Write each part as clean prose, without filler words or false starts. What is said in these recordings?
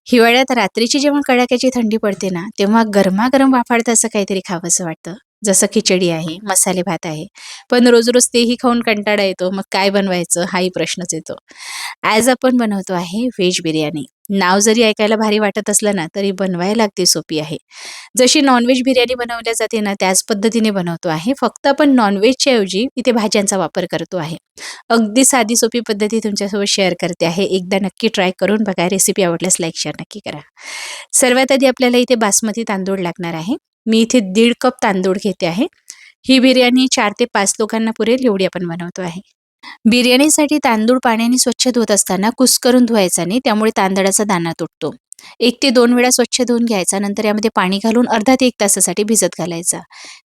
हिवाळ्यात रात्रीची जेव्हा कडाक्याची थंडी पडते ना, तेव्हा गरमागरम वाफाळतं असं काहीतरी खावंसं वाटतं. जसं खिचडी आहे, मसाले भात आहे. पण रोज-रोज तेही खाऊन कंटाळा येतो. मग काय बनवायचं हाही प्रश्नच येतो. आज आपण बनवतो आहे व्हेज बिर्याणी. नाव जरी ऐकायला भारी वाटत असलं ना, तरी बनवायला अगदी सोपी आहे. जशी नॉन-व्हेज बिर्याणी बनवल्या जाते ना, त्याच पद्धतीने बनवतो आहे. फक्त आपण नॉन-व्हेजच्या ऐवजी इथे भाज्यांचा वापर करतो आहे. अगदी साधी सोपी पद्धती तुमच्यासोबत शेअर करते आहे. एकदा नक्की ट्राय करून बघा. रेसिपी आवडल्यास लाईक, शेअर नक्की करा. सर्वात आधी आपल्याला इथे बासमती तांदूळ लागणार आहे. मी इथे 1.5 कप तांदूळ घेते आहे. ही बिर्याणी 4 ते 5 लोकांना पुरेल एवढी आपण बनवतो आहे. बिर्याणीसाठी तांदूळ पाण्याने स्वच्छ धुत असताना कुस्करून धुवायचा नाही, त्यामुळे तांदळाचा दाणा तुटतो. 1 ते 2 वेळा स्वच्छ धुवून घ्यायचा. नंतर यामध्ये पाणी घालून अर्धा ते 1 तासासाठी भिजत घालायचा.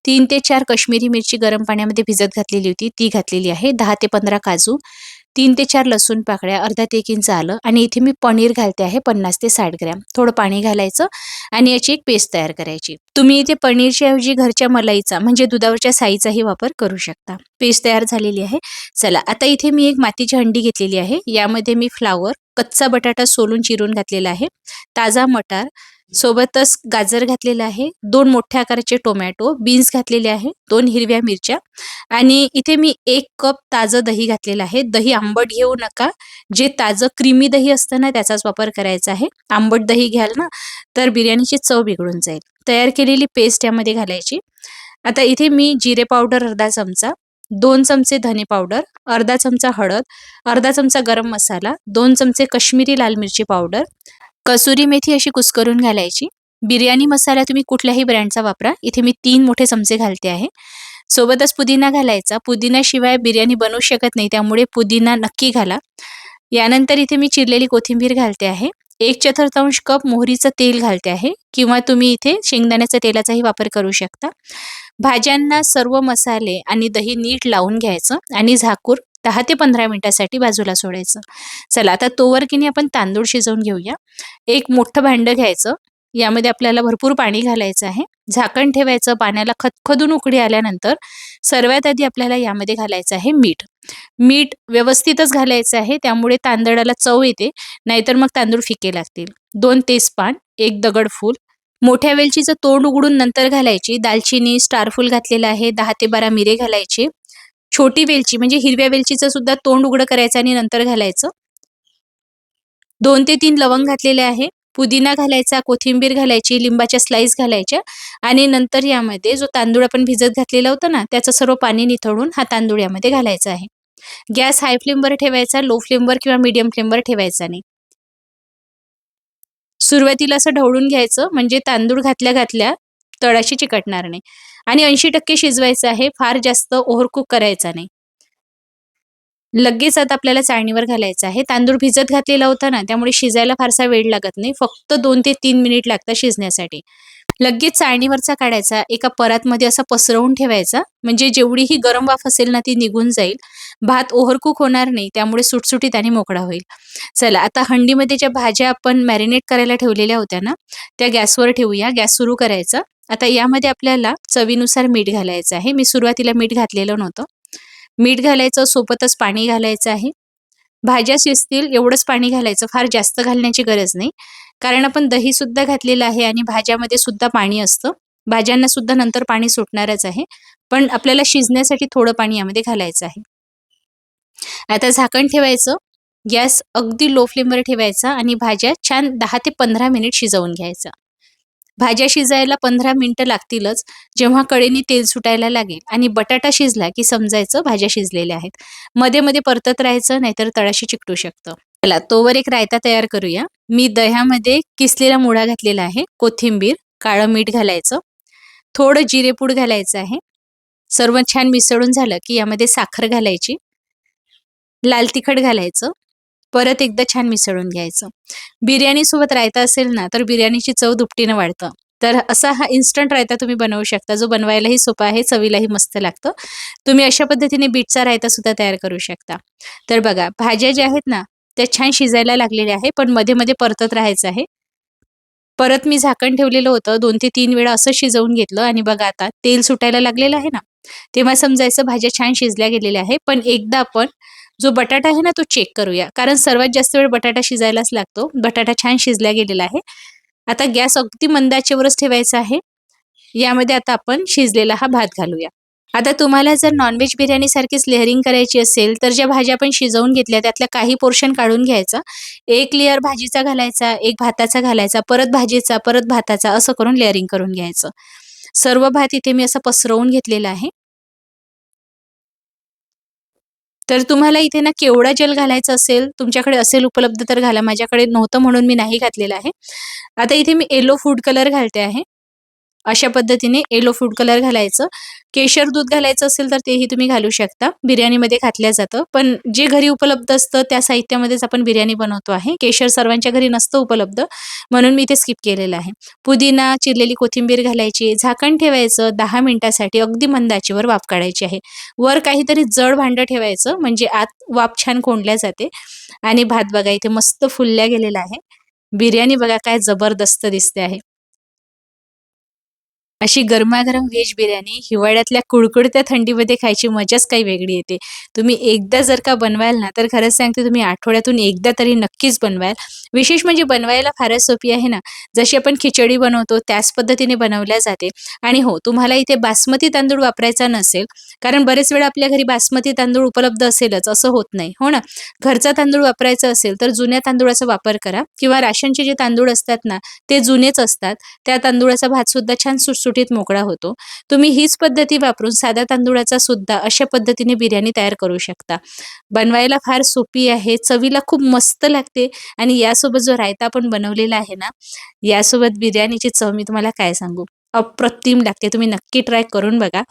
3 ते 4 काश्मीरी मिरची गरम पाण्यामध्ये भिजत घातलेली होती, ती घातलेली आहे. 10 ते 15 काजू, 3 ते 4 लसूण पाकळ्या, अर्धा ते 1 इंच आलं आणि इथे मी पनीर घालते आहे 50 ते 60 ग्रॅम. थोडं पाणी घालायचं आणि याची एक पेस्ट तयार करायची. तुम्ही इथे पनीरच्या ऐवजी घरच्या मलाईचा म्हणजे दुधावरच्या साईचाही वापर करू शकता. पेस्ट तयार झालेली आहे. चला आता इथे मी एक मातीची हंडी घेतलेली आहे. यामध्ये मी फ्लावर, कच्चा बटाटा सोलून चिरून घातलेला आहे, ताजा मटार, सोबतच गाजर घातलेलं आहे, 2 मोठ्या आकाराचे टोमॅटो, बीन्स घातलेले आहे, 2 हिरव्या मिरच्या आणि इथे मी 1 कप ताजं दही घातलेलं आहे. दही आंबट घेऊ नका. जे ताजं क्रीमी दही असतं ना, त्याचाच वापर करायचा आहे. आंबट दही घ्याल ना, तर बिर्याणीची चव बिघडून जाईल. तयार केलेली पेस्ट यामध्ये घालायची. आता इथे मी जिरे पावडर अर्धा चमचा, 2 चमचे धने पावडर, अर्धा चमचा हळद, अर्धा चमचा गरम मसाला, 2 चमचे काश्मीरी लाल मिरची पावडर, कसुरी मेथी अशी कुस्करून घालायची. बिर्याणी मसाला तुम्ही कुठल्याही ब्रँडचा वापरा. इथे मी 3 मोठे चमचे घालते आहे. सोबतच पुदिना घालायचा. पुदिन्याशिवाय बिर्याणी बनवू शकत नाही, त्यामुळे पुदिना नक्की घाला. यानंतर इथे मी चिरलेली कोथिंबीर घालते आहे. 1/4 कप मोहरीचं तेल घालते आहे किंवा तुम्ही इथे शेंगदाण्याच्या तेलाचाही वापर करू शकता. भाज्यांना सर्व मसाले आणि दही नीट लावून घ्यायचं आणि झाकून 10 ते 15 मिनिटासाठी बाजूला सोडायचं. चला आता तोवर की नाही आपण तांदूळ शिजवून घेऊया. एक मोठं भांडं घ्यायचं. यामध्ये आपल्याला भरपूर पाणी घालायचं आहे. झाकण ठेवायचं. पाण्याला खदखदून उकळी आल्यानंतर सर्वात आधी आपल्याला यामध्ये घालायचं आहे मीठ. मीठ व्यवस्थितच घालायचं आहे, त्यामुळे तांदळाला चव येते, नाहीतर मग तांदूळ फिके लागतील. 2 तेजपान, 1 दगडफूल, मोठ्या वेलचीचं तोंड उघडून नंतर घालायची. दालचिनी, स्टारफूल घातलेलं आहे, 10 ते 12 मिरे घालायचे. छोटी वेलची म्हणजे हिरव्या वेलचीचं सुद्धा तोंड उघडं करायचं आणि नंतर घालायचं. 2 ते 3 लवंग घातलेले आहे. पुदिना घालायचा, कोथिंबीर घालायची, लिंबाच्या स्लाईस घालायच्या आणि नंतर यामध्ये जो तांदूळ आपण भिजत घातलेला होता ना, त्याचं सर्व पाणी निथळून हा तांदूळ यामध्ये घालायचा आहे. गॅस हाय फ्लेमवर ठेवायचा, लो फ्लेमवर किंवा मीडियम फ्लेमवर ठेवायचा नाही. सुरुवातीला असं ढवळून घ्यायचं, म्हणजे तांदूळ घातल्या-घातल्या तळाशी चिकटणार नाही आणि 80% शिजवायचं आहे. फार जास्त ओव्हरकुक करायचा नाही. लगेच आता आपल्याला चाळणीवर घालायचं आहे. तांदूळ भिजत घातलेला होता ना, त्यामुळे शिजायला फारसा वेळ लागत नाही. फक्त 2 ते 3 मिनिट लागतात शिजण्यासाठी. लगेच चाळणीवरचा काढायचा, एका परातमध्ये असा पसरवून ठेवायचा, म्हणजे जेवढी ही गरम वाफ असेल ना, ती निघून जाईल. भात ओव्हरकुक होणार नाही, त्यामुळे सुटसुटीत आणि मोकळा होईल. चला आता हंडीमध्ये ज्या भाज्या आपण मॅरिनेट करायला ठेवलेल्या होत्या ना, त्या गॅसवर ठेवूया. गॅस सुरू करायचा. आता यामध्ये आपल्याला चवीनुसार मीठ घालायचं आहे. मी सुरुवातीला मीठ घातलेलं नव्हतं. मीठ घालायचं, सोबतच पाणी घालायचं आहे. भाज्या शिजतील एवढंच पाणी घालायचं, फार जास्त घालण्याची गरज नाही. कारण आपण दहीसुद्धा घातलेलं आहे आणि भाज्यामध्ये सुद्धा पाणी असतं. भाज्यांना सुद्धा नंतर पाणी सुटणारच आहे. पण आपल्याला शिजण्यासाठी थोडं पाणी यामध्ये घालायचं आहे. आता झाकण ठेवायचं. गॅस अगदी लो फ्लेमवर ठेवायचा आणि भाज्या छान 10 ते 15 मिनिट शिजवून घ्यायचा. भाज्या शिजायला 15 मिनिटं लागतीलच. जेव्हा कडेने तेल सुटायला लागेल आणि बटाटा शिजला की समजायचं भाज्या शिजलेल्या आहेत. मध्ये-मध्ये परतत राहायचं, नाहीतर तळाशी चिकटू शकतं. चला तोवर एक रायता तयार करूया. मी दह्यामध्ये किसलेला मुळा घातलेला आहे, कोथिंबीर, काळं मीठ घालायचं, थोडं जिरेपूड घालायचं आहे. सर्व छान मिसळून झालं की यामध्ये साखर घालायची, लाल तिखट घालायचं. परत एकदा छान मिसळून घ्यायचं. बिर्याणीसोबत रायता असेल ना, तर बिर्याणीची चव दुपटीनं वाढतं. तर असा हा इन्स्टंट रायता तुम्ही बनवू शकता, जो बनवायलाही सोपा आहे, चवीलाही मस्त लागतं. तुम्ही अशा पद्धतीने बीटचा रायता सुद्धा तयार करू शकता. तर बघा, भाज्या ज्या आहेत ना, त्या छान शिजायला लागलेल्या आहे, पण मध्ये-मध्ये परतत राहायचं आहे. परत मी झाकण ठेवलेलं होतं. 2 ते 3 वेळा असं शिजवून घेतलं आणि बघा आता तेल सुटायला लागलेलं आहे ना, तेव्हा समजायचं भाज्या छान शिजल्या गेलेल्या आहे. पण एकदा आपण जो बटाटा आहे ना तो चेक करूया, कारण सर्वात जास्त वेळ बटाटा शिजायलाच लागतो. बटाटा छान शिजला गेलेला आहे. आता गॅस अगदी मंद आचेवरच ठेवायचा आहे. यामध्ये आता आपण शिजलेला हा भात घालूया. आता तुम्हाला जर नॉनव्हेज बिर्याणी सारखीच लेअरिंग करायची असेल, तर ज्या भाज्या आपण शिजवून घेतल्या त्यातल्या काही पोर्शन काढून घ्यायचा. एक लेयर भाजीचा घालायचा, एक भाताचा घालायचा, परत भाजीचा, परत भाताचा, असं करून लेअरिंग करून घ्यायचं. सर्व भात इथे मी असं पसरवून घेतलेला आहे. तर तुम्हाला इथे ना केवढा जल घालायचा असेल, तुमच्याकडे असेल उपलब्ध तर घाला. माझ्याकडे नव्हतं म्हणून मी नाही घातलेलं आहे. आता इथे मी येलो फूड कलर घालते आहे. अशा पद्धतीने येलो फूड कलर घालायचं. केशर दूध घालायचं असेल तर तेही तुम्ही घालू शकता. बिर्याणीमध्ये घातलं जातं. पण जे घरी उपलब्ध असतं त्या साहित्यामध्येच आपण बिर्याणी बनवतो आहे. केशर सर्वांच्या घरी नसतं उपलब्ध, म्हणून मी ते स्किप केलेलं आहे. पुदिना, चिरलेली कोथिंबीर घालायची, झाकण ठेवायचं 10 मिनिटासाठी अगदी मंद आचेवर वाफ काढायची आहे. वर काहीतरी जड भांडं ठेवायचं म्हणजे आत वाफ छान कोंडल्या जाते. आणि भात बघा इथे मस्त फुलल्या गेलेला आहे. बिर्याणी बघा काय जबरदस्त दिसते आहे. अशी गरमागरम व्हेज बिर्याणी हिवाळ्यातल्या कुडकुडत्या थंडीमध्ये खायची मजाच काही वेगळी येते. तुम्ही एकदा जर का बनवाल ना, तर खरंच सांगते तुम्ही आठवड्यातून एकदा तरी नक्कीच बनवाल. विशेष म्हणजे बनवायला फारच सोपी आहे ना. जशी आपण खिचडी बनवतो त्याच पद्धतीने बनवल्या जाते. आणि हो, तुम्हाला इथे बासमती तांदूळ वापरायचा नसेल, कारण बरेच वेळा आपल्या घरी बासमती तांदूळ उपलब्ध असेलच असं होत नाही, हो ना? घरचा तांदूळ वापरायचा असेल तर जुन्या तांदूळाचा वापर करा किंवा राशनचे जे तांदूळ असतात ना, ते जुनेच असतात. त्या तांदूळाचा भातसुद्धा छान सुटसुटीत मोकळा होतो. तुम्ही हीच पद्धती वापरून साध्या तांदूळाचा सुद्धा अशा पद्धतीने बिर्याणी तयार करू शकता. बनवायला फार सोपी आहे, चवीला खूप मस्त लागते आणि यासोबत जो रायता आपण बनवलेला आहे ना, यासोबत बिर्याणीची चव मी तुम्हाला काय सांगू, अप्रतिम लागते. तुम्ही नक्की ट्राय करून बघा.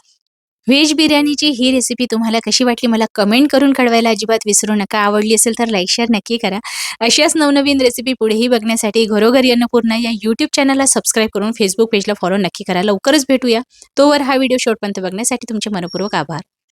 व्हेज बिर्याणीची ही रेसिपी तुम्हाला कशी वाटली मला कमेंट करून कळवायला अजिबात विसरू नका. आवडली असेल तर लाईक, शेअर नक्की करा. अशाच नवनवीन रेसिपी पुढेही बघण्यासाठी घरोघरी अन्नपूर्णा या यूट्यूब चॅनलला सबस्क्राईब करून फेसबुक पेजला फॉलो नक्की करा. लवकरच भेटूया. तोवर हा व्हिडिओ शेवटपर्यंत बघण्यासाठी तुमचे मनःपूर्वक आभार.